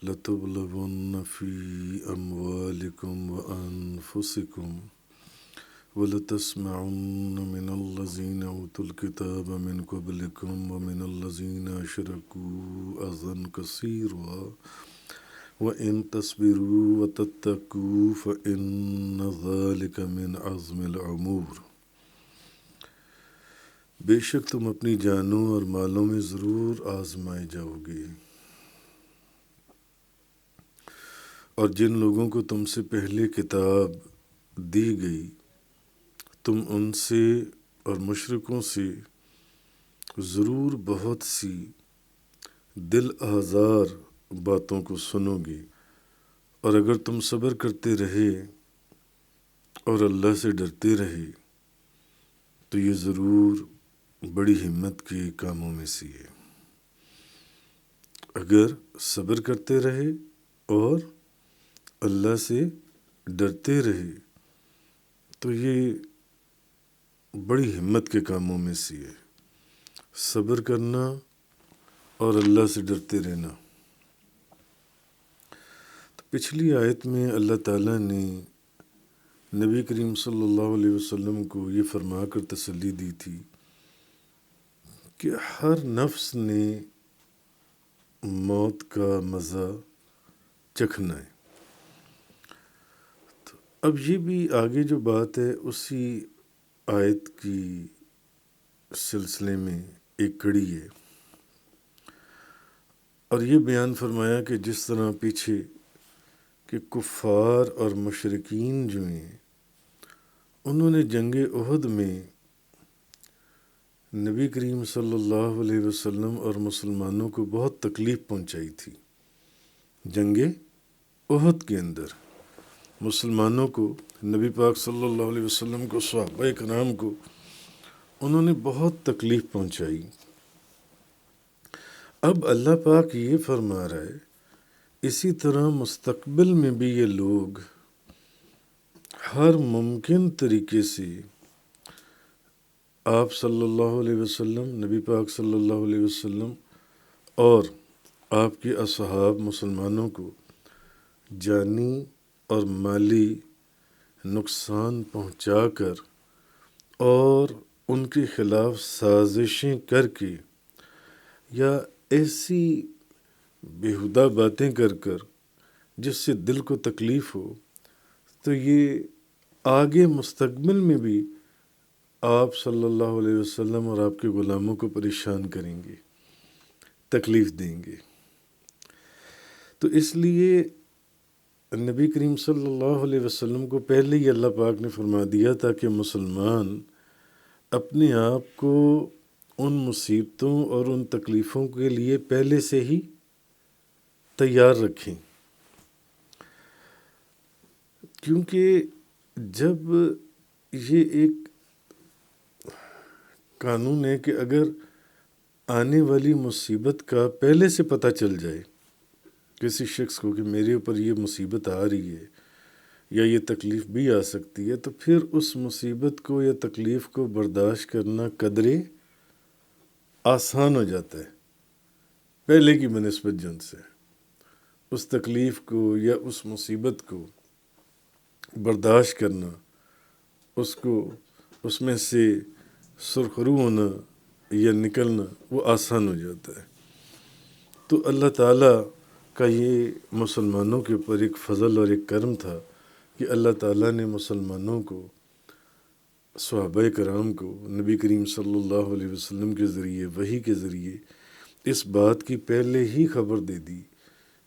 لتبلغن في أموالكم وأنفسكم ولتسمعن من الذين أوتوا الكتاب من قبلكم ومن الذين أشركوا أذى كثيرا وإن تصبروا وتتقوا فإن ذلك من عزم الأمور۔ بے شک تم اپنی جانوں اور مالوں میں ضرور آزمائے جاؤ گے، اور جن لوگوں کو تم سے پہلے کتاب دی گئی تم ان سے اور مشرکوں سے ضرور بہت سی دل آزار باتوں کو سنو گے، اور اگر تم صبر کرتے رہے اور اللہ سے ڈرتے رہے تو یہ ضرور بڑی ہمت کے کاموں میں سے ہے۔ اگر صبر کرتے رہے اور اللہ سے ڈرتے رہے تو یہ بڑی ہمت کے کاموں میں سے ہے، صبر کرنا اور اللہ سے ڈرتے رہنا۔ تو پچھلی آیت میں اللہ تعالیٰ نے نبی کریم صلی اللہ علیہ وسلم کو یہ فرما کر تسلی دی تھی کہ ہر نفس نے موت کا مزہ چکھنا ہے۔ تو اب یہ بھی آگے جو بات ہے اسی آیت کی سلسلے میں ایک کڑی ہے، اور یہ بیان فرمایا کہ جس طرح پیچھے کہ کفار اور مشرکین جو ہیں انہوں نے جنگ احد میں نبی کریم صلی اللہ علیہ وسلم اور مسلمانوں کو بہت تکلیف پہنچائی تھی۔ جنگ احد کے اندر مسلمانوں کو، نبی پاک صلی اللہ علیہ وسلم کو، صحابہ کرام کو انہوں نے بہت تکلیف پہنچائی۔ اب اللہ پاک یہ فرما رہا ہے اسی طرح مستقبل میں بھی یہ لوگ ہر ممکن طریقے سے آپ صلی اللہ علیہ وسلم، نبی پاک صلی اللہ علیہ وسلم اور آپ کے اصحاب مسلمانوں کو جانی اور مالی نقصان پہنچا کر اور ان کے خلاف سازشیں کر کے یا ایسی بیہودہ باتیں کر کر جس سے دل کو تکلیف ہو، تو یہ آگے مستقبل میں بھی آپ صلی اللہ علیہ وسلم اور آپ کے غلاموں کو پریشان کریں گے، تکلیف دیں گے۔ تو اس لیے نبی کریم صلی اللہ علیہ وسلم کو پہلے ہی اللہ پاک نے فرما دیا تھا کہ مسلمان اپنے آپ کو ان مصیبتوں اور ان تکلیفوں کے لیے پہلے سے ہی تیار رکھیں، کیونکہ جب یہ ایک قانون ہے کہ اگر آنے والی مصیبت کا پہلے سے پتہ چل جائے کسی شخص کو کہ میرے اوپر یہ مصیبت آ رہی ہے یا یہ تکلیف بھی آ سکتی ہے، تو پھر اس مصیبت کو یا تکلیف کو برداشت کرنا قدرے آسان ہو جاتا ہے پہلے کی بنسبت جن سے۔ اس تکلیف کو یا اس مصیبت کو برداشت کرنا، اس میں سے سرخرو ہونا یا نکلنا وہ آسان ہو جاتا ہے۔ تو اللہ تعالیٰ کا یہ مسلمانوں کے اوپر ایک فضل اور ایک کرم تھا کہ اللہ تعالیٰ نے مسلمانوں کو، صحابہ کرام کو نبی کریم صلی اللہ علیہ وسلم کے ذریعے، وحی کے ذریعے اس بات کی پہلے ہی خبر دے دی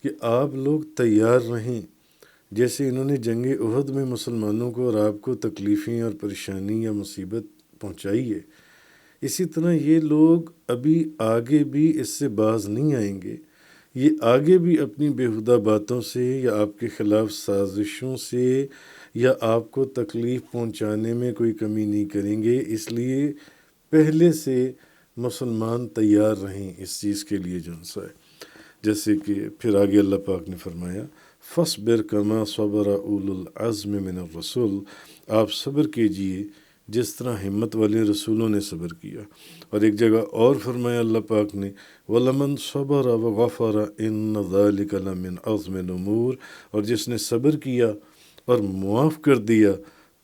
کہ آپ لوگ تیار رہیں۔ جیسے انہوں نے جنگ احد میں مسلمانوں کو اور آپ کو تکلیفیں اور پریشانی یا مصیبت پہنچائی ہے، اسی طرح یہ لوگ ابھی آگے بھی اس سے باز نہیں آئیں گے۔ یہ آگے بھی اپنی بیہودہ باتوں سے یا آپ کے خلاف سازشوں سے یا آپ کو تکلیف پہنچانے میں کوئی کمی نہیں کریں گے، اس لیے پہلے سے مسلمان تیار رہیں اس چیز کے لیے جو ہے۔ جیسے کہ پھر آگے اللہ پاک نے فرمایا فَاصْبِرْ كَمَا صَبَرَ أُولُو الْعَزْمِ مِنَ الرُّسُلِ، آپ صبر کیجئے جس طرح ہمت والے رسولوں نے صبر کیا۔ اور ایک جگہ اور فرمایا اللہ پاک نے وَلَمَنْ صَبَرَ وَغَفَرَ إِنَّ ذَلِكَ لَمِنْ عَزْمِ الْأُمُورِ، اور جس نے صبر کیا اور معاف کر دیا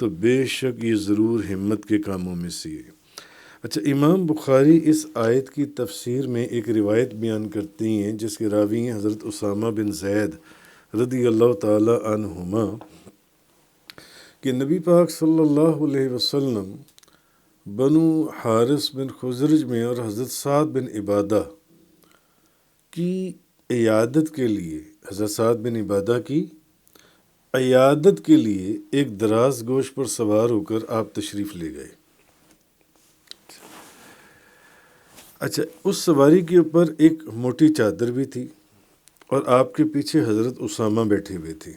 تو بے شک یہ ضرور ہمت کے کاموں میں سے ہے۔ اچھا، امام بخاری اس آیت کی تفسیر میں ایک روایت بیان کرتی ہیں جس کے راوی ہیں حضرت اسامہ بن زید رضی اللہ تعالی عنہما، کہ نبی پاک صلی اللہ علیہ وسلم بنو حارث بن خزرج میں اور حضرت سعد بن عبادہ کی عیادت کے لیے، حضرت سعد بن عبادہ کی عیادت کے لیے ایک دراز گوش پر سوار ہو کر آپ تشریف لے گئے۔ اچھا، اس سواری کے اوپر ایک موٹی چادر بھی تھی اور آپ کے پیچھے حضرت اسامہ بیٹھے ہوئے تھے،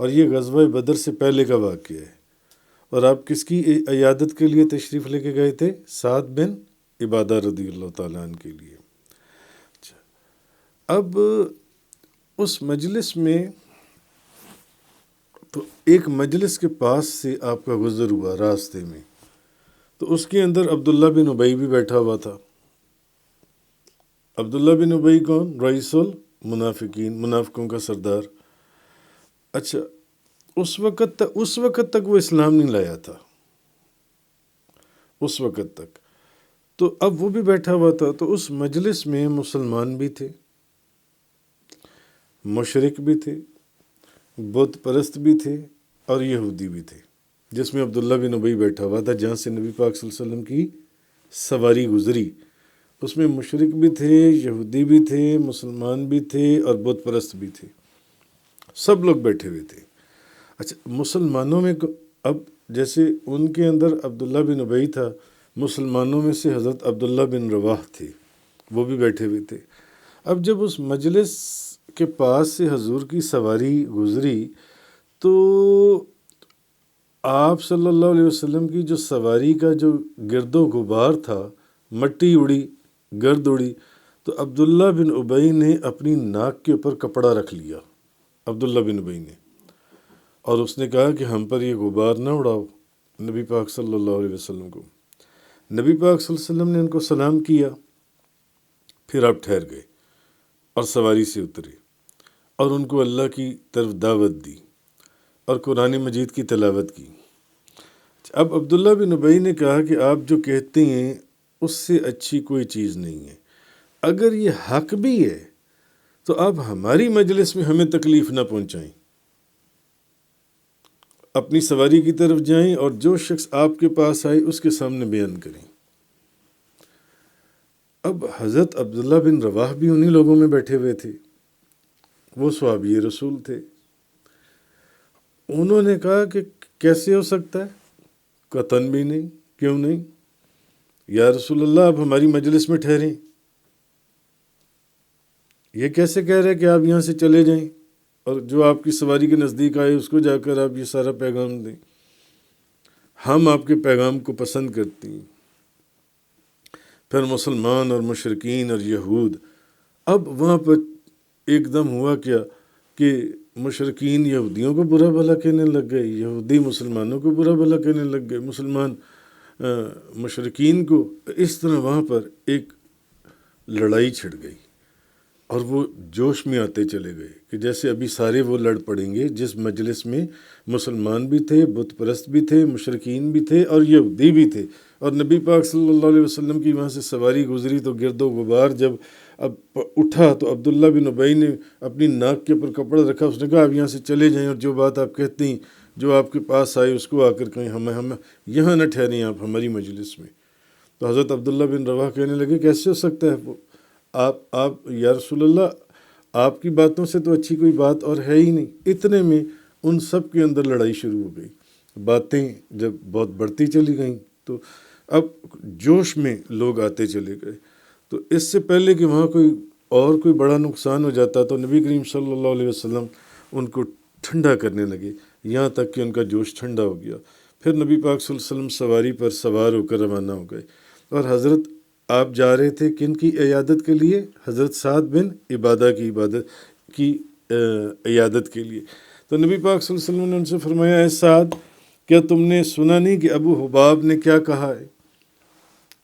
اور یہ غزوہ بدر سے پہلے کا واقعہ ہے۔ اور آپ کس کی عیادت کے لیے تشریف لے کے گئے تھے؟ سعد بن عبادہ رضی اللہ تعالیٰ عنہ کے لیے۔ اچھا، اب اس مجلس میں تو ایک مجلس کے پاس سے آپ کا گزر ہوا راستے میں، تو اس کے اندر عبداللہ بن ابی بھی بیٹھا ہوا تھا۔ عبداللہ بن ابی کون؟ رئیس المنافقین، منافقوں کا سردار۔ اچھا، اس وقت تک وہ اسلام نہیں لایا تھا، اس وقت تک۔ تو اب وہ بھی بیٹھا ہوا تھا، تو اس مجلس میں مسلمان بھی تھے، مشرک بھی تھے، بت پرست بھی تھے اور یہودی بھی تھے، جس میں عبداللہ بن ابی بیٹھا ہوا تھا جہاں سے نبی پاک صلی اللہ علیہ وسلم کی سواری گزری۔ اس میں مشرک بھی تھے، یہودی بھی تھے، مسلمان بھی تھے اور بت پرست بھی تھے، سب لوگ بیٹھے ہوئے تھے۔ اچھا، مسلمانوں میں اب جیسے ان کے اندر عبداللہ بن ابی تھا، مسلمانوں میں سے حضرت عبداللہ بن رواح تھے، وہ بھی بیٹھے ہوئے تھے۔ اب جب اس مجلس کے پاس سے حضور کی سواری گزری تو آپ صلی اللہ علیہ وسلم کی جو سواری کا جو گرد و غبار تھا، مٹی اڑی، گرد اڑی، تو عبداللہ بن ابی نے اپنی ناک کے اوپر کپڑا رکھ لیا، عبداللہ بن ابی نے، اور اس نے کہا کہ ہم پر یہ غبار نہ اڑاؤ نبی پاک صلی اللہ علیہ وسلم کو۔ نبی پاک صلی اللہ علیہ وسلم نے ان کو سلام کیا، پھر آپ ٹھہر گئے اور سواری سے اترے اور ان کو اللہ کی طرف دعوت دی اور قرآن مجید کی تلاوت کی۔ اب عبداللہ بن ابی نے کہا کہ آپ جو کہتے ہیں اس سے اچھی کوئی چیز نہیں ہے، اگر یہ حق بھی ہے تو آپ ہماری مجلس میں ہمیں تکلیف نہ پہنچائیں، اپنی سواری کی طرف جائیں اور جو شخص آپ کے پاس آئے اس کے سامنے بیان کریں۔ اب حضرت عبداللہ بن رواح بھی انہی لوگوں میں بیٹھے ہوئے تھے، وہ صحابی رسول تھے۔ انہوں نے کہا کہ کیسے ہو سکتا ہے؟ قطعاً بھی نہیں، کیوں نہیں؟ یا رسول اللہ، آپ ہماری مجلس میں ٹھہریں، یہ کیسے کہہ رہے کہ آپ یہاں سے چلے جائیں اور جو آپ کی سواری کے نزدیک آئے اس کو جا کر آپ یہ سارا پیغام دیں؟ ہم آپ کے پیغام کو پسند کرتی ہیں۔ پھر مسلمان اور مشرکین اور یہود، اب وہاں پر ایک دم ہوا کیا کہ مشرکین یہودیوں کو برا بھلا کہنے لگ گئے، یہودی مسلمانوں کو برا بھلا کہنے لگ گئے، مسلمان مشرکین کو۔ اس طرح وہاں پر ایک لڑائی چھڑ گئی اور وہ جوش میں آتے چلے گئے کہ جیسے ابھی سارے وہ لڑ پڑیں گے جس مجلس میں مسلمان بھی تھے، بت پرست بھی تھے، مشرکین بھی تھے اور یہودی بھی تھے، اور نبی پاک صلی اللہ علیہ وسلم کی وہاں سے سواری گزری تو گرد و غبار جب اب اٹھا تو عبداللہ بن ابی نے اپنی ناک کے اوپر کپڑا رکھا، اس نے کہا آپ یہاں سے چلے جائیں اور جو بات آپ کہتے ہیں، جو آپ کے پاس آئے اس کو آ کر کہیں، ہم یہاں نہ ٹھہریں آپ ہماری مجلس میں۔ تو حضرت عبداللہ بن رواح کہنے لگے کیسے ہو سکتا ہے؟ وہ آپ یا رسول اللہ، آپ کی باتوں سے تو اچھی کوئی بات اور ہے ہی نہیں۔ اتنے میں ان سب کے اندر لڑائی شروع ہو گئی، باتیں جب بہت بڑھتی چلی گئیں تو اب جوش میں لوگ آتے چلے گئے۔ تو اس سے پہلے کہ وہاں کوئی بڑا نقصان ہو جاتا تو نبی کریم صلی اللہ علیہ وسلم ان کو ٹھنڈا کرنے لگے، یہاں تک کہ ان کا جوش ٹھنڈا ہو گیا۔ پھر نبی پاک صلی اللہ علیہ وسلم سواری پر سوار ہو کر روانہ ہو گئے، اور حضرت آپ جا رہے تھے کن کی عیادت کے لیے؟ حضرت سعد بن عبادہ کی عیادت کے لیے۔ تو نبی پاک صلی اللہ علیہ وسلم نے ان سے فرمایا، اے سعد، کیا تم نے سنا نہیں کہ ابو حباب نے کیا کہا ہے؟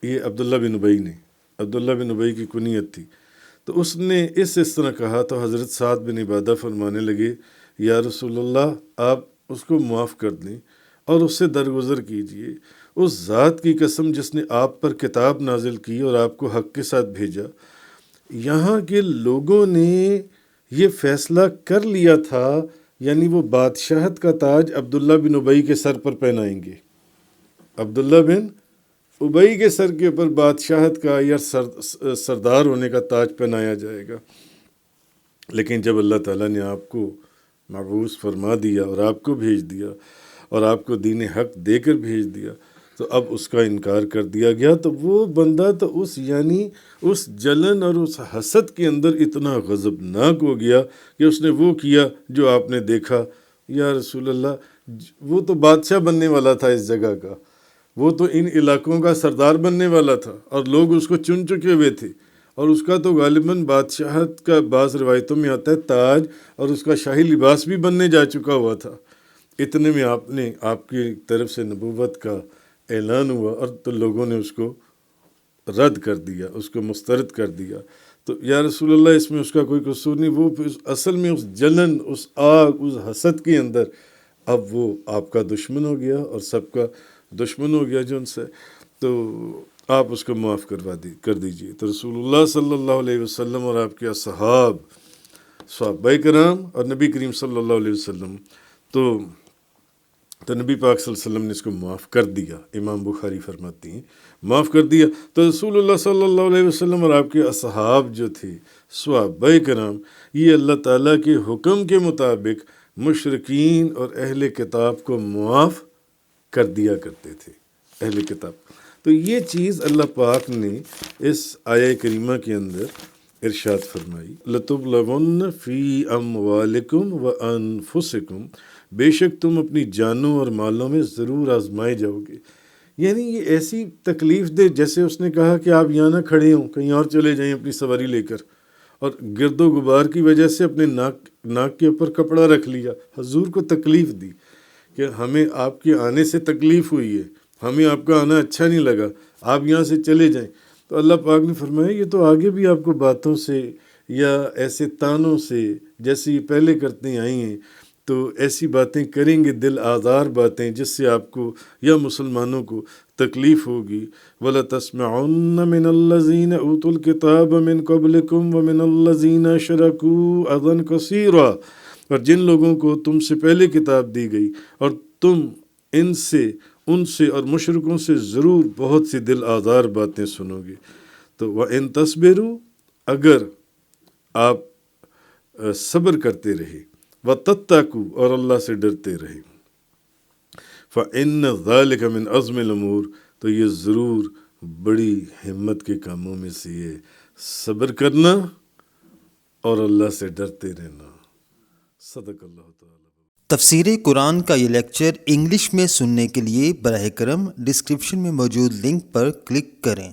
یہ عبداللہ بن ابی نے، عبداللہ بن ابی کی کنیت تھی، تو اس نے اس طرح کہا تو حضرت سعد بن عبادہ فرمانے لگے یا رسول اللہ آپ اس کو معاف کر دیں اور اس سے درگزر کیجئے، اس ذات کی قسم جس نے آپ پر کتاب نازل کی اور آپ کو حق کے ساتھ بھیجا، یہاں کے لوگوں نے یہ فیصلہ کر لیا تھا، یعنی وہ بادشاہت کا تاج عبداللہ بن ابی کے سر پر پہنائیں گے، عبداللہ بن ابی کے سر کے اوپر بادشاہت کا یا سردار ہونے کا تاج پہنایا جائے گا۔ لیکن جب اللہ تعالیٰ نے آپ کو مبعوث فرما دیا اور آپ کو بھیج دیا اور آپ کو دین حق دے کر بھیج دیا، تو اب اس کا انکار کر دیا گیا، تو وہ بندہ تو اس جلن اور اس حسد کے اندر اتنا غضبناک ہو گیا کہ اس نے وہ کیا جو آپ نے دیکھا۔ یا رسول اللہ، وہ تو بادشاہ بننے والا تھا اس جگہ کا، وہ تو ان علاقوں کا سردار بننے والا تھا اور لوگ اس کو چن چکے ہوئے تھے، اور اس کا تو غالباً بادشاہت کا بعض روایتوں میں آتا ہے تاج اور اس کا شاہی لباس بھی بننے جا چکا ہوا تھا۔ اتنے میں آپ کی طرف سے نبوت کا اعلان ہوا اور تو لوگوں نے اس کو رد کر دیا، اس کو مسترد کر دیا۔ تو یا رسول اللہ اس میں اس کا کوئی قصور نہیں، وہ اصل میں اس جلن، اس آگ، اس حسد کے اندر اب وہ آپ کا دشمن ہو گیا اور سب کا دشمن ہو گیا جو ان سے، تو آپ اس کو معاف کر دیجئے۔ تو رسول اللہ صلی اللہ علیہ وسلم اور آپ کے صحابہ کرام اور نبی کریم صلی اللہ علیہ وسلم تو نبی پاک صلی اللہ علیہ وسلم نے اس کو معاف کر دیا۔ امام بخاری فرماتی ہیں معاف کر دیا۔ تو رسول اللہ صلی اللہ علیہ وسلم اور آپ کے اصحاب جو تھے صحابہ کرام، یہ اللہ تعالیٰ کے حکم کے مطابق مشرکین اور اہل کتاب کو معاف کر دیا کرتے تھے، اہل کتاب۔ تو یہ چیز اللہ پاک نے اس آیہ کریمہ کے اندر ارشاد فرمائی، لَتُبْلَوُنَّ فِي أَمْوَالِكُمْ وَأَنفُسِكُمْ، بے شک تم اپنی جانوں اور مالوں میں ضرور آزمائے جاؤ گے۔ یعنی یہ ایسی تکلیف دے، جیسے اس نے کہا کہ آپ یہاں نہ کھڑے ہوں، کہیں اور چلے جائیں اپنی سواری لے کر، اور گرد و غبار کی وجہ سے اپنے ناک کے اوپر کپڑا رکھ لیا، حضور کو تکلیف دی کہ ہمیں آپ کے آنے سے تکلیف ہوئی ہے، ہمیں آپ کا آنا اچھا نہیں لگا، آپ یہاں سے چلے جائیں۔ تو اللہ پاک نے فرمایا یہ تو آگے بھی آپ کو باتوں سے یا ایسے تانوں سے جیسے یہ پہلے کرتے آئی ہیں، تو ایسی باتیں کریں گے، دل آزار باتیں، جس سے آپ کو یا مسلمانوں کو تکلیف ہوگی۔ وَلَتَسْمَعُنَّ مِنَ الَّذِينَ أُوتُوا الْكِتَابَ مِنْ قَبْلِكُمْ وَمِنَ الَّذِينَ أَشْرَكُوا أَذًى كَثِيرًا، اور جن لوگوں کو تم سے پہلے کتاب دی گئی اور تم ان سے اور مشرکوں سے ضرور بہت سی دل آزار باتیں سنو گے۔ تو وَإِن تَصْبِرُوا، اگر آپ صبر کرتے رہے، وَتَتَّقُوا، اور اللہ سے ڈرتے رہے، فَإِنَّ ذَلِكَ مِنْ عَزْمِ الْأُمُورِ، تو یہ ضرور بڑی ہمت کے کاموں میں سے ہے، صبر کرنا اور اللہ سے ڈرتے رہنا۔ صدق اللہ تعالیٰ۔ تفسیر قرآن کا یہ لیکچر انگلش میں سننے کے لیے براہ کرم ڈسکرپشن میں موجود لنک پر کلک کریں۔